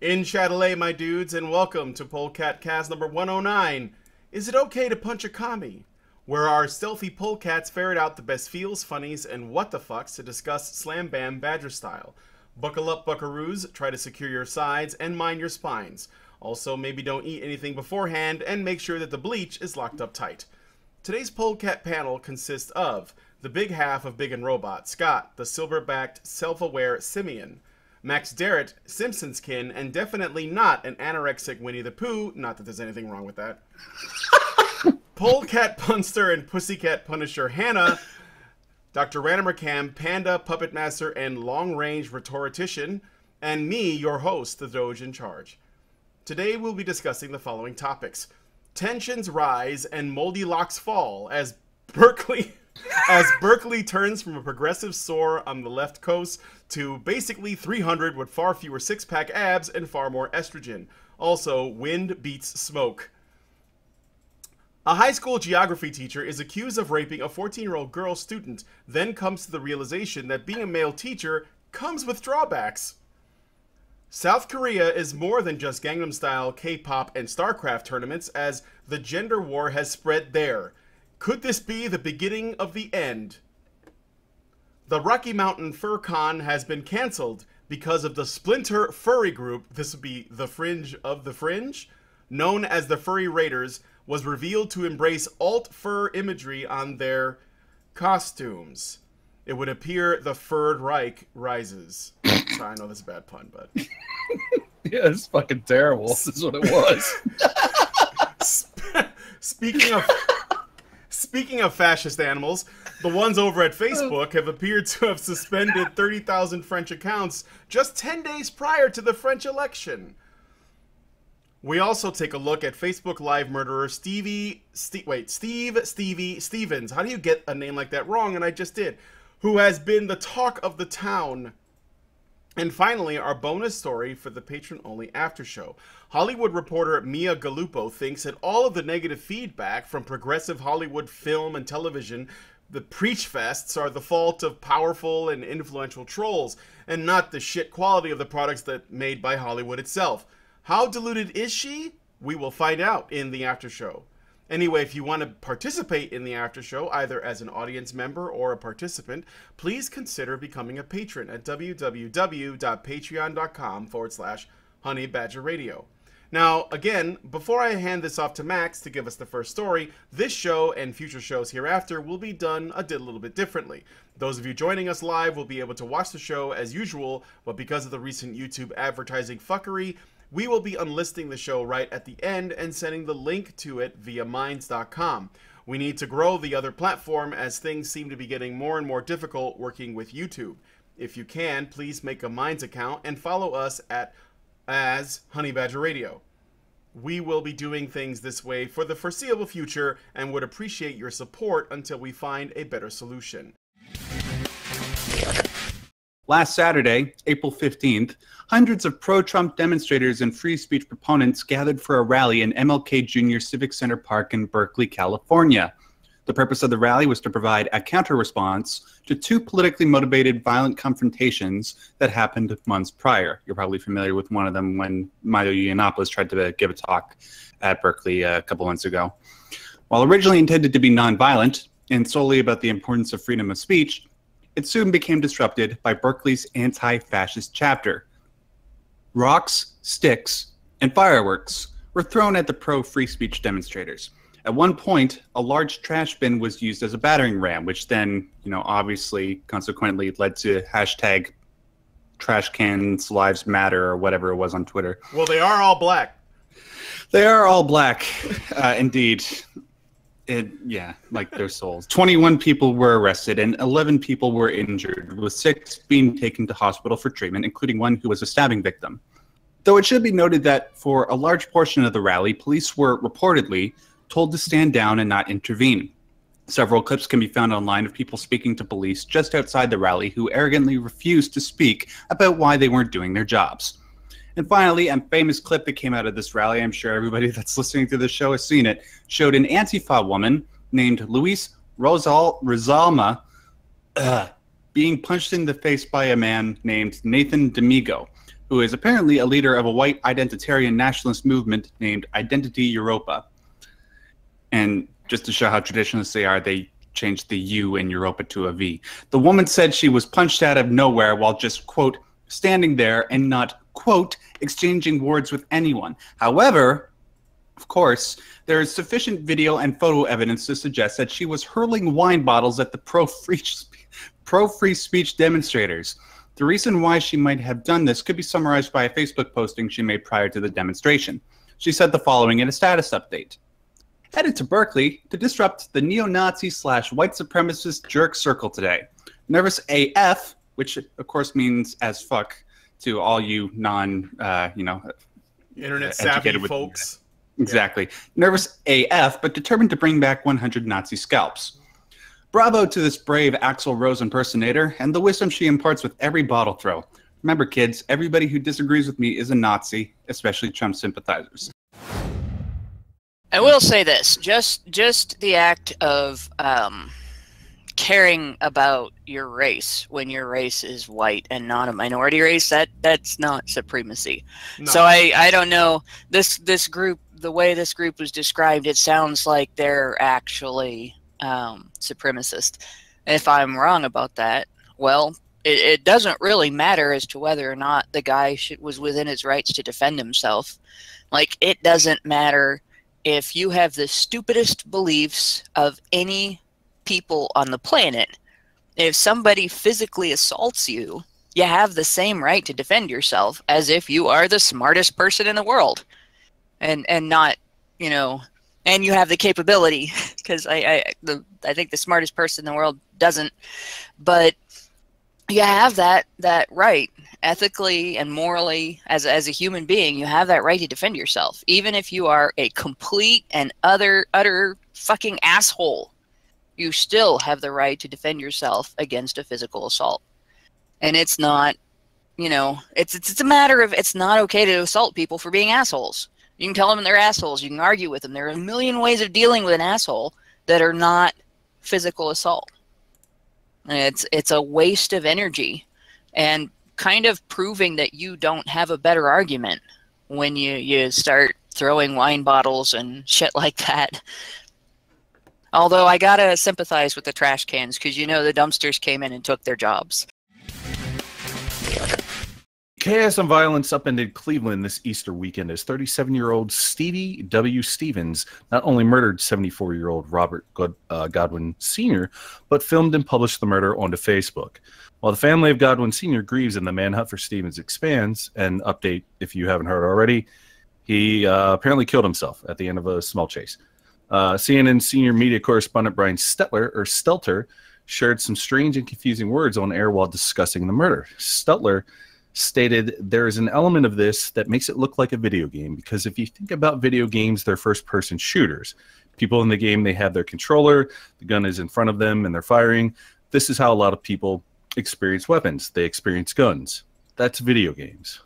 In Chatelet, my dudes, and welcome to Polecat Cast number 109. Is it okay to punch a commie? Where our stealthy polecats ferret out the best feels, funnies, and what the fucks to discuss Slam Bam Badger style. Buckle up, buckaroos, try to secure your sides, and mind your spines. Also, maybe don't eat anything beforehand, and make sure that the bleach is locked up tight. Today's Polecat panel consists of the big half of Big and Robot, Scott, the silver-backed, self-aware Simeon, Max Derritt, Simpsons kin, and definitely not an anorexic Winnie the Pooh, not that there's anything wrong with that. Polecat Punster and Pussycat Punisher Hannah, Dr. Ranimer Cam, Panda, Puppet Master, and Long-Range Rhetorician, and me, your host, the Doge in Charge. Today we'll be discussing the following topics. Tensions rise and moldy locks fall as Berkley turns from a progressive sore on the left coast to basically 300 with far fewer six-pack abs and far more estrogen. Also, wind beats smoke. A high school geography teacher is accused of raping a 14-year-old girl student, then comes to the realization that being a male teacher comes with drawbacks. South Korea is more than just Gangnam Style, K-pop, and StarCraft tournaments, as the gender war has spread there. Could this be the beginning of the end? The Rocky Mountain Fur Con has been canceled because of the Splinter Furry group, this would be the Fringe of the Fringe, known as the Furry Raiders, was revealed to embrace alt-fur imagery on their costumes. It would appear the Furred Reich rises. Sorry, I know that's a bad pun, but... Yeah, it's fucking terrible. This is what it was. Speaking of fascist animals, the ones over at Facebook have appeared to have suspended 30,000 French accounts just 10 days prior to the French election. We also take a look at Facebook Live murderer Steve Stevens. How do you get a name like that wrong? And I just did. Who has been the talk of the town. And finally, our bonus story for the patron-only after show. Hollywood reporter Mia Gallupo thinks that all of the negative feedback from progressive Hollywood film and television, the preach fests, are the fault of powerful and influential trolls, and not the shit quality of the products that made by Hollywood itself. How deluded is she? We will find out in the after show. Anyway, if you want to participate in the after show, either as an audience member or a participant, please consider becoming a patron at www.patreon.com/honeybadgerradio. Now, again, before I hand this off to Max to give us the first story, this show and future shows hereafter will be done a little bit differently. Those of you joining us live will be able to watch the show as usual, but because of the recent YouTube advertising fuckery, we will be unlisting the show right at the end and sending the link to it via minds.com. We need to grow the other platform as things seem to be getting more and more difficult working with YouTube. If you can, please make a Minds account and follow us as Honey Badger Radio. We will be doing things this way for the foreseeable future and would appreciate your support until we find a better solution. Last Saturday, April 15th, hundreds of pro-Trump demonstrators and free speech proponents gathered for a rally in MLK Jr. Civic Center Park in Berkeley, California. The purpose of the rally was to provide a counter-response to two politically motivated violent confrontations that happened months prior. You're probably familiar with one of them when Milo Yiannopoulos tried to give a talk at Berkeley a couple months ago. While originally intended to be nonviolent and solely about the importance of freedom of speech, it soon became disrupted by Berkeley's anti-fascist chapter. Rocks, sticks, and fireworks were thrown at the pro-free speech demonstrators. At one point, a large trash bin was used as a battering ram, which then, obviously, consequently led to hashtag trash cans lives matter or whatever it was on Twitter. Well, they are all black. They are all black, indeed. Yeah, like their souls. 21 people were arrested and 11 people were injured, with 6 being taken to hospital for treatment, including one who was a stabbing victim. Though it should be noted that for a large portion of the rally, police were reportedly told to stand down and not intervene. Several clips can be found online of people speaking to police just outside the rally who arrogantly refused to speak about why they weren't doing their jobs. And finally, a famous clip that came out of this rally, I'm sure everybody that's listening to this show has seen it, showed an Antifa woman named Luis Rosalma being punched in the face by a man named Nathan D'Amigo. who is apparently a leader of a white identitarian nationalist movement named Identity Europa. And just to show how traditionalists they are, they changed the U in Europa to a V. The woman said she was punched out of nowhere while just, quote, standing there and not, quote, exchanging words with anyone. However, of course, there is sufficient video and photo evidence to suggest that she was hurling wine bottles at the pro-free speech demonstrators. The reason why she might have done this could be summarized by a Facebook posting she made prior to the demonstration. She said the following in a status update. Headed to Berkeley to disrupt the neo-Nazi/white supremacist jerk circle today. Nervous AF, which of course means as fuck to all you internet savvy folks. Exactly. Yeah. Nervous AF, but determined to bring back 100 Nazi scalps. Bravo to this brave Axl Rose impersonator and the wisdom she imparts with every bottle throw. Remember, kids, everybody who disagrees with me is a Nazi, especially Trump sympathizers. I will say this, just the act of caring about your race when your race is white and not a minority race, that's not supremacy. No. So I don't know, this group, the way this group was described, it sounds like they're actually supremacist. If I'm wrong about that, well, it doesn't really matter as to whether or not the guy was within his rights to defend himself. Like, it doesn't matter if you have the stupidest beliefs of any people on the planet. If somebody physically assaults you, you have the same right to defend yourself as if you are the smartest person in the world. And not, you know, and you have the capability, because I think the smartest person in the world doesn't, but you have that right, ethically and morally, as a human being, you have that right to defend yourself, even if you are a complete and utter fucking asshole. You still have the right to defend yourself against a physical assault. And it's not, you know, it's a matter of, it's not okay to assault people for being assholes. You can tell them they're assholes. You can argue with them. There are a million ways of dealing with an asshole that are not physical assault. And it's a waste of energy and kind of proving that you don't have a better argument when you start throwing wine bottles and shit like that. Although I gotta sympathize with the trash cans, because you know the dumpsters came in and took their jobs. Chaos and violence upended Cleveland this Easter weekend as 37-year-old Stevie W. Stevens not only murdered 74-year-old Robert Godwin Sr., but filmed and published the murder onto Facebook. While the family of Godwin Sr. grieves and the manhunt for Stevens expands, and update if you haven't heard already, he apparently killed himself at the end of a small chase. CNN senior media correspondent Brian Stelter shared some strange and confusing words on air while discussing the murder. Stelter stated, there is an element of this that makes it look like a video game, because if you think about video games, they're first-person shooters. People in the game, they have their controller, the gun is in front of them, and they're firing. This is how a lot of people experience weapons. They experience guns. That's video games.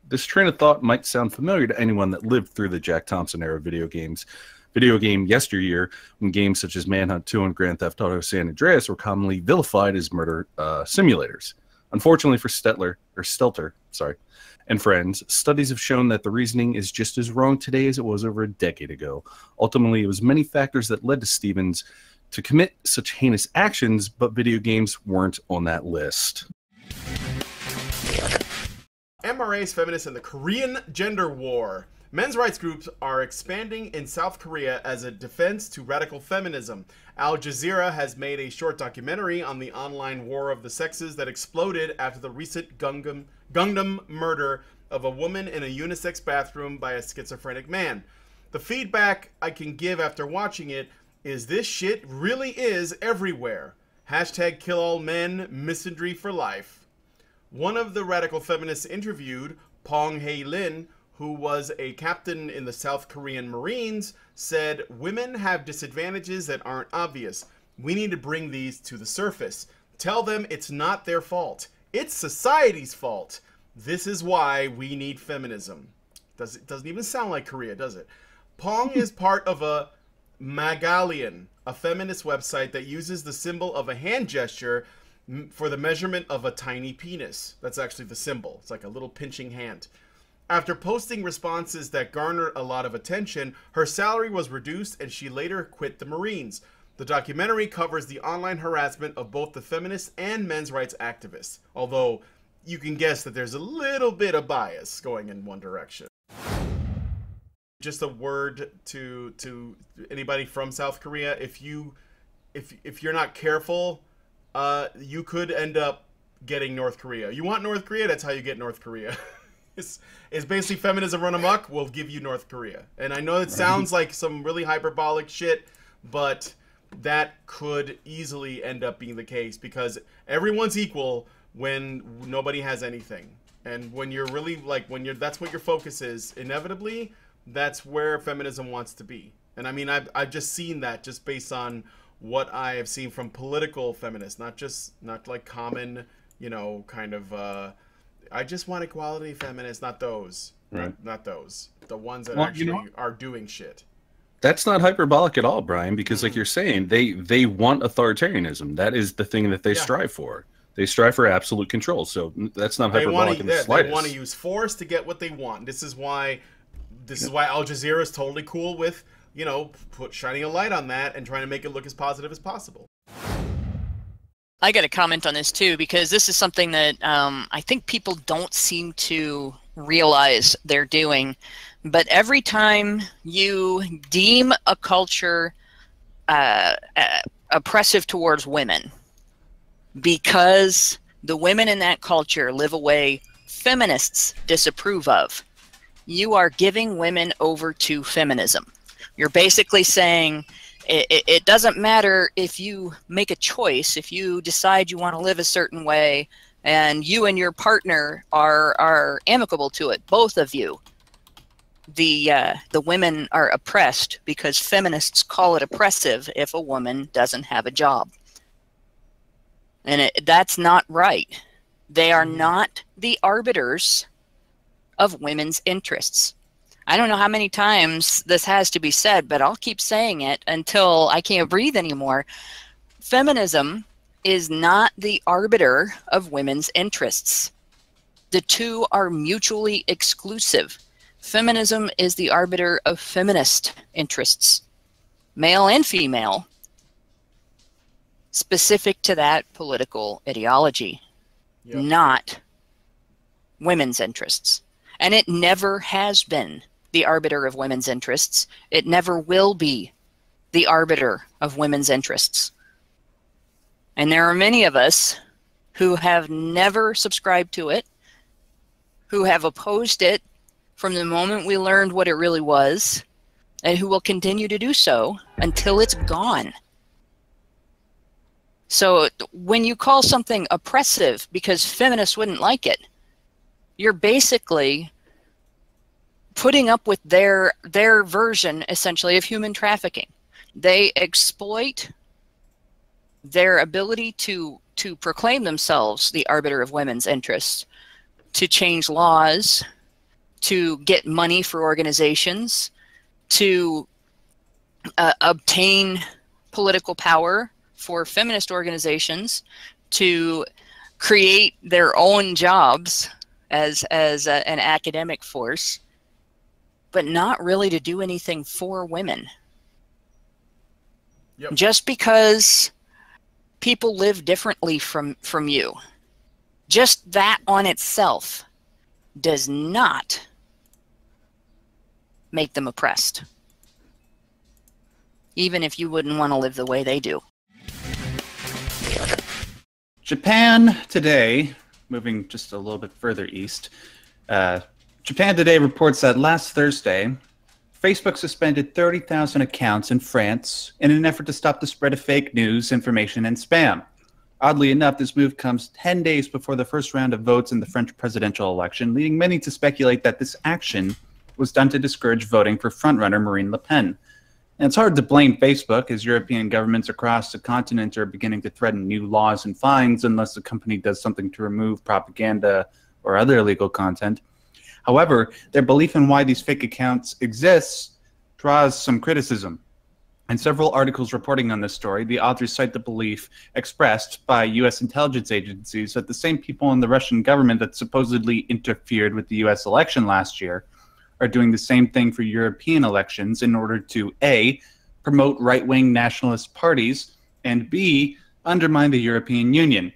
This train of thought might sound familiar to anyone that lived through the Jack Thompson era video game yesteryear, when games such as Manhunt 2 and Grand Theft Auto San Andreas were commonly vilified as murder simulators. Unfortunately for Stelter, and friends, studies have shown that the reasoning is just as wrong today as it was over a decade ago. Ultimately, it was many factors that led to Stevens to commit such heinous actions, but video games weren't on that list. MRA's feminists in the Korean gender war. Men's rights groups are expanding in South Korea as a defense to radical feminism. Al Jazeera has made a short documentary on the online war of the sexes that exploded after the recent Gangnam murder of a woman in a unisex bathroom by a schizophrenic man. The feedback I can give after watching it is this shit really is everywhere. Hashtag kill all men, misandry for life. One of the radical feminists interviewed, Pong Hae-lin, who was a captain in the South Korean Marines, said, women have disadvantages that aren't obvious. We need to bring these to the surface. Tell them it's not their fault. It's society's fault. This is why we need feminism. It doesn't even sound like Korea, does it? Pong is part of a Magalian, a feminist website that uses the symbol of a hand gesture for the measurement of a tiny penis. That's actually the symbol. It's like a little pinching hand. After posting responses that garnered a lot of attention, her salary was reduced and she later quit the Marines. The documentary covers the online harassment of both the feminists and men's rights activists, although you can guess that there's a little bit of bias going in one direction. Just a word to anybody from South Korea: if you're not careful, you could end up getting North Korea. You want North Korea? That's how you get North Korea. It's basically feminism run amok. We'll give you North Korea. And I know it sounds like some really hyperbolic shit, but that could easily end up being the case, because everyone's equal when nobody has anything. And when you're really that's what your focus is, inevitably that's where feminism wants to be. And I mean, I've just seen that just based on what I have seen from political feminists, not like common, kind of I just want equality feminists, not those. Right. Not those. The ones that actually are doing shit. That's not hyperbolic at all, Brian, because like you're saying, they want authoritarianism. That is the thing that they strive for. They strive for absolute control. So that's not hyperbolic in the slightest. They want to use force to get what they want. This is why Al Jazeera is totally cool with, shining a light on that and trying to make it look as positive as possible. I got to comment on this too, because this is something that I think people don't seem to realize they're doing. But every time you deem a culture oppressive towards women, because the women in that culture live a way feminists disapprove of, you are giving women over to feminism. You're basically saying it doesn't matter if you make a choice, if you decide you want to live a certain way and you and your partner are amicable to it, both of you. The women are oppressed because feminists call it oppressive if a woman doesn't have a job. And that's not right. They are not the arbiters of women's interests. I don't know how many times this has to be said, but I'll keep saying it until I can't breathe anymore. Feminism is not the arbiter of women's interests. The two are mutually exclusive. Feminism is the arbiter of feminist interests, male and female, specific to that political ideology, not women's interests. And it never has been the arbiter of women's interests. It never will be the arbiter of women's interests. And there are many of us who have never subscribed to it, who have opposed it from the moment we learned what it really was, and who will continue to do so until it's gone. So when you call something oppressive because feminists wouldn't like it, you're basically putting up with their version, essentially, of human trafficking. They exploit their ability to proclaim themselves the arbiter of women's interests, to change laws, to get money for organizations, to obtain political power for feminist organizations, to create their own jobs as an academic force, but not really to do anything for women. Yep. Just because people live differently from you, just that on itself does not make them oppressed, even if you wouldn't want to live the way they do. Japan today, moving just a little bit further east, Japan today reports that last Thursday, Facebook suspended 30,000 accounts in France in an effort to stop the spread of fake news, information, and spam. Oddly enough, this move comes 10 days before the first round of votes in the French presidential election, leading many to speculate that this action was done to discourage voting for frontrunner Marine Le Pen. And it's hard to blame Facebook, as European governments across the continent are beginning to threaten new laws and fines unless the company does something to remove propaganda or other illegal content. However, their belief in why these fake accounts exist draws some criticism. In several articles reporting on this story, the authors cite the belief expressed by U.S. intelligence agencies that the same people in the Russian government that supposedly interfered with the U.S. election last year are doing the same thing for European elections in order to A, promote right-wing nationalist parties, and B, undermine the European Union.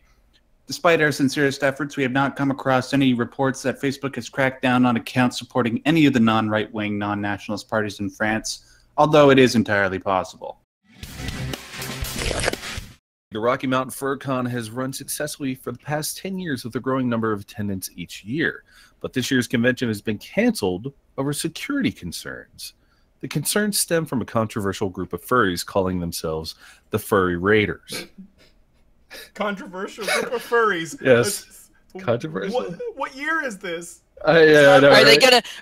Despite our sincerest efforts, we have not come across any reports that Facebook has cracked down on accounts supporting any of the non-right-wing, non-nationalist parties in France, although it is entirely possible. The Rocky Mountain Fur Con has run successfully for the past 10 years with a growing number of attendants each year. But this year's convention has been canceled over security concerns. The concerns stem from a controversial group of furries calling themselves the Furry Raiders. Controversial group of furries? Yes. Controversial? What year is this? Yeah, I know,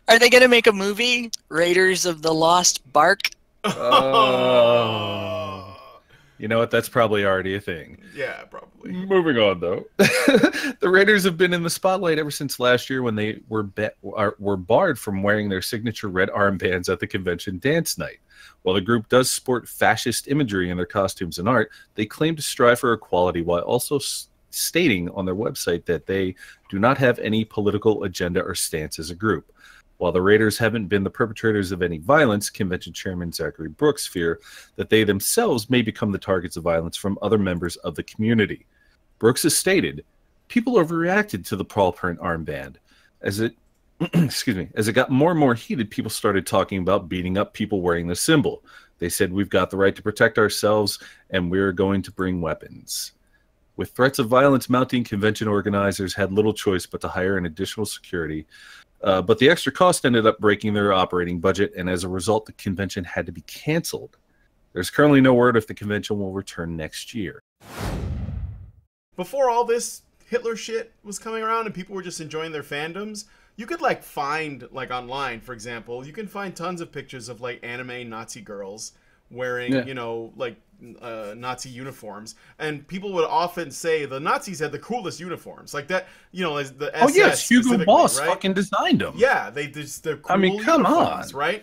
Are they gonna make a movie? Raiders of the Lost Bark? Oh. You know what? That's probably already a thing. Yeah, probably. Moving on, though. The Raiders have been in the spotlight ever since last year when they were barred from wearing their signature red armbands at the convention dance night. While the group does sport fascist imagery in their costumes and art, they claim to strive for equality while also stating on their website that they do not have any political agenda or stance as a group. While the Raiders haven't been the perpetrators of any violence, convention chairman Zachary Brooks fear that they themselves may become the targets of violence from other members of the community. Brooks has stated, "People overreacted to the paw print armband. As it as it got more and more heated, people started talking about beating up people wearing the symbol. They said, we've got the right to protect ourselves, and we're going to bring weapons." With threats of violence mounting, convention organizers had little choice but to hire an additional security. But the extra cost ended up breaking their operating budget, and as a result, the convention had to be canceled. There's currently no word if the convention will return next year. Before all this Hitler shit was coming around and people were just enjoying their fandoms, you could find online, for example, you can find tons of pictures of anime Nazi girls wearing, Nazi uniforms, and people would often say the Nazis had the coolest uniforms, like that, as the SS. Oh yes, Hugo Boss right? fucking designed them. Yeah, they're cool. Come on, right?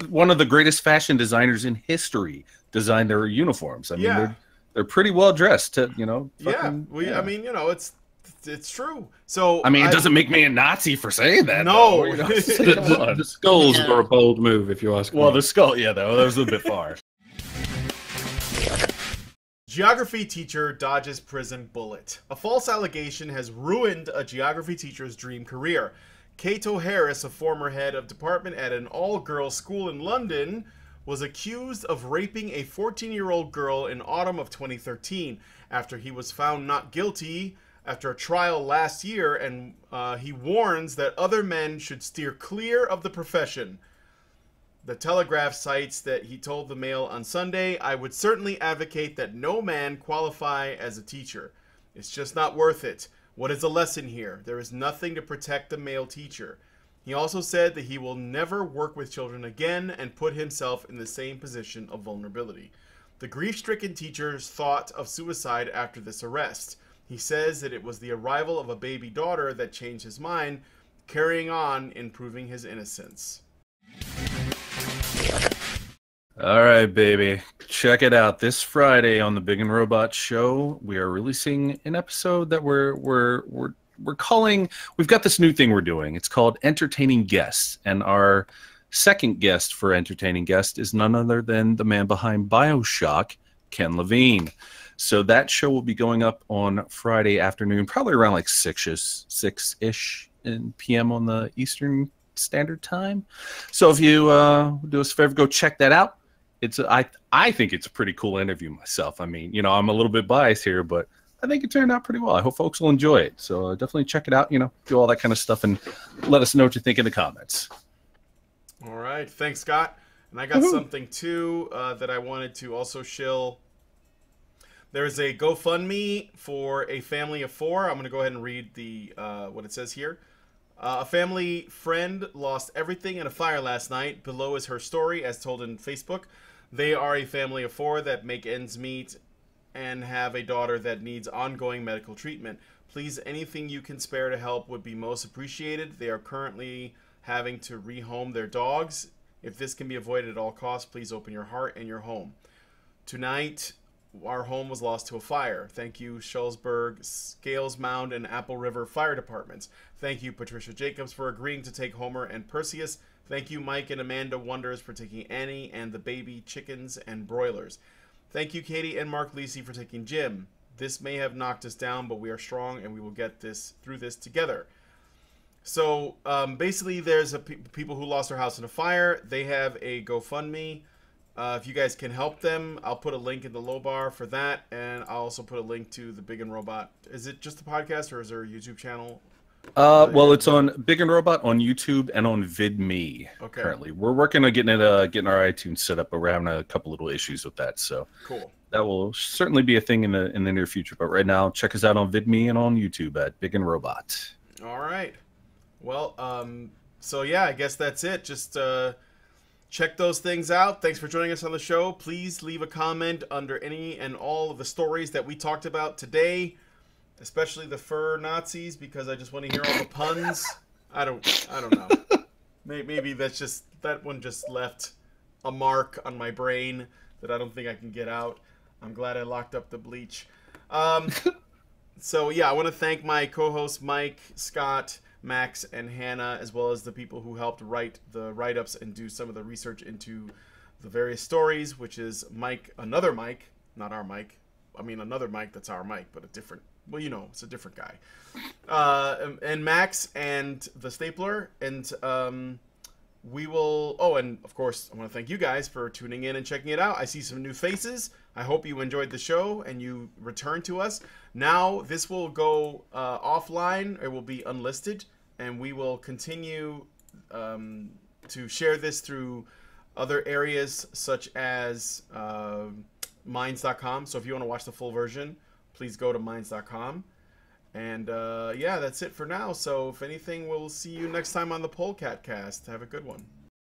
One of the greatest fashion designers in history designed their uniforms. They're pretty well dressed. It's true. So it doesn't make me a Nazi for saying that. No, the skulls were a bold move, if you ask me. Well, the skull, that was a bit far. Geography teacher dodges prison bullet. A false allegation has ruined a geography teacher's dream career. Cato Harris, a former head of department at an all-girls school in London, was accused of raping a 14-year-old girl in autumn of 2013 after he was found not guilty after a trial last year, and he warns that other men should steer clear of the profession. The Telegraph cites that he told the Mail on Sunday, "I would certainly advocate that no man qualify as a teacher. It's just not worth it. What is the lesson here? There is nothing to protect the male teacher." He also said that he will never work with children again and put himself in the same position of vulnerability. The grief-stricken teacher's thought of suicide after this arrest. He says that it was the arrival of a baby daughter that changed his mind, carrying on in proving his innocence. All right, baby. Check it out. This Friday on the Big and Robot Show, we are releasing an episode that we're calling. We've got this new thing we're doing. It's called Entertaining Guests, and our second guest for Entertaining Guest is none other than the man behind BioShock, Ken Levine. So that show will be going up on Friday afternoon, probably around 6-ish p.m. on the Eastern Standard Time. So if you do us a favor, go check that out. I think it's a pretty cool interview myself. I'm a little bit biased here, but I think it turned out pretty well. I hope folks will enjoy it. So definitely check it out, do all that kind of stuff, and let us know what you think in the comments. All right. Thanks, Scott. And I got something, too, that I wanted to also shill. There's a GoFundMe for a family of 4. I'm going to go ahead and read what it says here. A family friend lost everything in a fire last night. Below is her story, as told in Facebook. They are a family of 4 that make ends meet and have a daughter that needs ongoing medical treatment. Please, anything you can spare to help would be most appreciated. They are currently having to rehome their dogs If this can be avoided at all costs, please open your heart and your home. Tonight, our home was lost to a fire. Thank you, Shullsburg, Scales Mound, and Apple River Fire Departments. Thank you, Patricia Jacobs, for agreeing to take Homer and Perseus. Thank you, Mike and Amanda Wonders, for taking Annie and the baby chickens and broilers. Thank you, Katie and Mark Lisi, for taking Jim. This may have knocked us down, but we are strong and we will get through this together. So basically, there's people who lost their house in a fire. They have a GoFundMe. If you guys can help them, I'll put a link in the low bar for that, and I'll also put a link to the Big and Robot. Is it just a podcast, or is there a YouTube channel? Well, it's on Big and Robot on YouTube and on VidMe. Okay. Currently, we're working on getting our iTunes set up, but we're having a couple little issues with that. So cool. That will certainly be a thing in the near future. But right now, check us out on VidMe and on YouTube at Big and Robot. All right. Well, so yeah, I guess that's it. Just check those things out. Thanks for joining us on the show. Please leave a comment under any and all of the stories that we talked about today, especially the fur Nazis, because I just want to hear all the puns. I don't know. Maybe that one just left a mark on my brain that I don't think I can get out. I'm glad I locked up the bleach. So yeah, I want to thank my co-hosts Mike, Scott, Max, and Hannah, as well as the people who helped write the write-ups and do some of the research into the various stories, which is Mike, another Mike, not our Mike. I mean, another Mike that's our Mike, but a different, well, you know, it's a different guy. And Max and the Stapler, and we will, oh, and of course, I want to thank you guys for tuning in and checking it out. I see some new faces. I hope you enjoyed the show and you return to us. Now, this will go offline. It will be unlisted, and we will continue to share this through other areas such as Minds.com. So if you want to watch the full version, please go to Minds.com. And yeah, that's it for now. So if anything, we'll see you next time on the Polecat Cast. Have a good one.